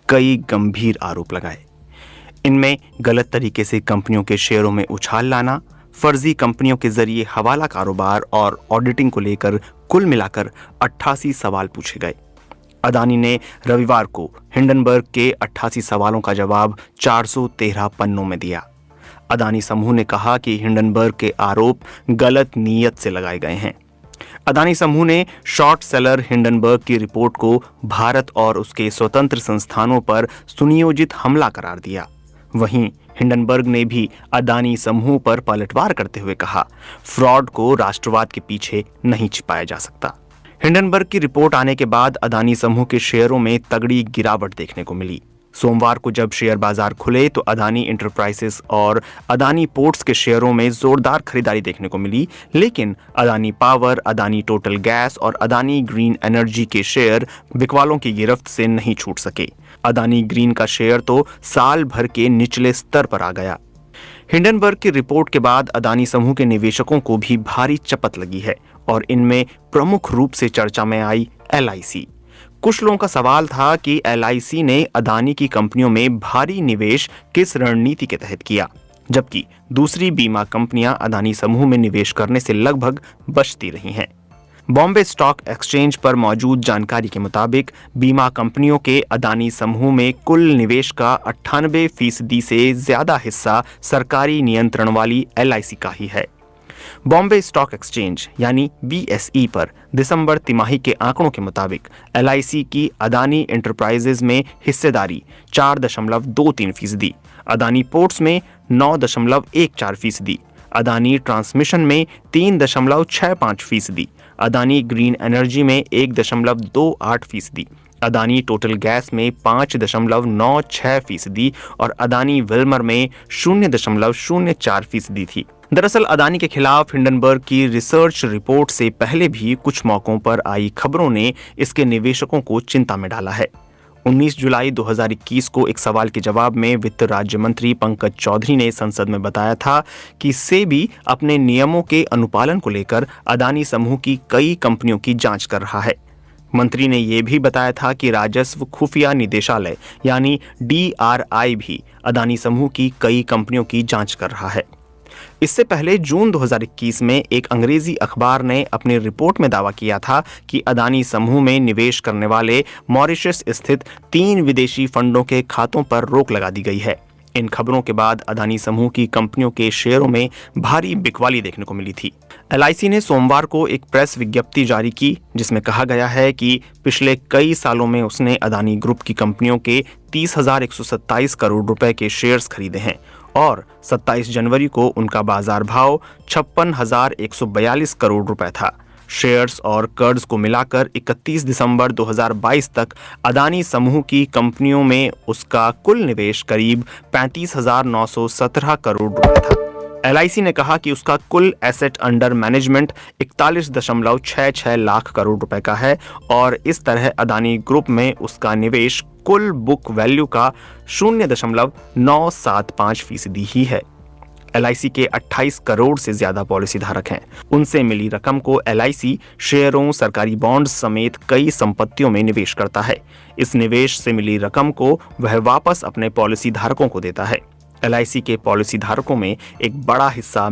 कई गंभीर आरोप लगाए। इनमें गलत तरीके से कंपनियों के शेयरों में उछाल लाना, फर्जी कंपनियों के जरिए हवाला कारोबार और ऑडिटिंग को लेकर कुल मिलाकर 88 सवाल पूछे गए। अदानी ने रविवार को हिंडनबर्ग के 88 सवालों का जवाब 413 पन्नों में दिया। अदानी समूह ने कहा कि हिंडनबर्ग के आरोप गलत नीयत से लगाए गए हैं। अदानी समूह ने शॉर्ट सेलर हिंडनबर्ग की रिपोर्ट को भारत और उसके स्वतंत्र संस्थानों पर सुनियोजित हमला करार दिया। वहीं हिंडनबर्ग ने भी अदानी समूह पर पलटवार करते हुए कहा, फ्रॉड को राष्ट्रवाद के पीछे नहीं छिपाया जा सकता। हिंडनबर्ग की रिपोर्ट आने के बाद अदानी समूह के शेयरों में तगड़ी गिरावट देखने को मिली। सोमवार को जब शेयर बाजार खुले तो अदानी इंटरप्राइजेस और अदानी पोर्ट्स के शेयरों में जोरदार खरीदारी देखने को मिली, लेकिन Adani power, Adani total gas और अदानी ग्रीन एनर्जी के शेयर बिकवालों की गिरफ्त से नहीं छूट सके। अदानी ग्रीन का शेयर तो साल भर के निचले स्तर पर आ गया। हिंडनबर्ग की रिपोर्ट के बाद अदानी समूह के निवेशकों को भी भारी चपत लगी है और इनमें प्रमुख रूप से चर्चा में आई LIC। कुछ लोगों का सवाल था कि LIC ने अदानी की कंपनियों में भारी निवेश किस रणनीति के तहत किया, जबकि दूसरी बीमा कंपनियां अदानी समूह में निवेश करने से लगभग बचती रही हैं। बॉम्बे स्टॉक एक्सचेंज पर मौजूद जानकारी के मुताबिक बीमा कंपनियों के अदानी समूह में कुल निवेश का 98% से ज्यादा हिस्सा सरकारी नियंत्रण वाली LIC का ही है। बॉम्बे स्टॉक एक्सचेंज यानी BSE पर दिसंबर तिमाही के आंकड़ों के मुताबिक LIC की अदानी इंटरप्राइजेज में हिस्सेदारी 4.23%, अदानी पोर्ट्स में 9.14%, अदानी ट्रांसमिशन में 3.65%, अदानी ग्रीन एनर्जी में 1.28%, अदानी टोटल गैस में 5.96% और अदानी विल्मर में 0.04% थी। दरअसल अदानी के खिलाफ हिंडनबर्ग की रिसर्च रिपोर्ट से पहले भी कुछ मौकों पर आई खबरों ने इसके निवेशकों को चिंता में डाला है। 19 जुलाई 2021 को एक सवाल के जवाब में वित्त राज्य मंत्री पंकज चौधरी ने संसद में बताया था कि सेबी अपने नियमों के अनुपालन को लेकर अदानी समूह की कई कंपनियों की जांच कर रहा है। मंत्री ने यह भी बताया था कि राजस्व खुफिया निदेशालय यानी DRI भी अदानी समूह की कई कंपनियों की जांच कर रहा है। इससे पहले जून 2021 में एक अंग्रेजी अखबार ने अपनी रिपोर्ट में दावा किया था कि अदानी समूह में निवेश करने वाले मॉरिशस स्थित 3 विदेशी फंडों के खातों पर रोक लगा दी गई है। इन खबरों के बाद अदानी समूह की कंपनियों के शेयरों में भारी बिकवाली देखने को मिली थी। LIC ने सोमवार को एक प्रेस विज्ञप्ति जारी की जिसमें कहा गया है कि पिछले कई सालों में उसने अदानी ग्रुप की कंपनियों के 30,127 करोड़ रुपए के शेयर्स खरीदे हैं और 27 जनवरी को उनका बाजार भाव 56,142 करोड़ रुपए था। शेयर्स और कर्ज को मिलाकर 31 दिसंबर 2022 तक अदानी समूह की कंपनियों में उसका कुल निवेश करीब 35,917 करोड़ रुपए था। LIC ने कहा कि उसका कुल asset under management 41.66 lakh crore रुपए का है और इस तरह अदानी ग्रुप में उसका निवेश कुल बुक वैल्यू का 0.975% ही है। LIC के 28 करोड़ से ज्यादा पॉलिसी धारक हैं। उनसे मिली रकम को LIC शेयरों, सरकारी बॉन्ड्स समेत कई संपत्तियों में निवेश करता है। इस निवेश से मिली रकम को वह वापस अपने पॉलिसी धारकों को देता है। LIC के पॉलिसी धारकों में एक बड़ा हिस्सा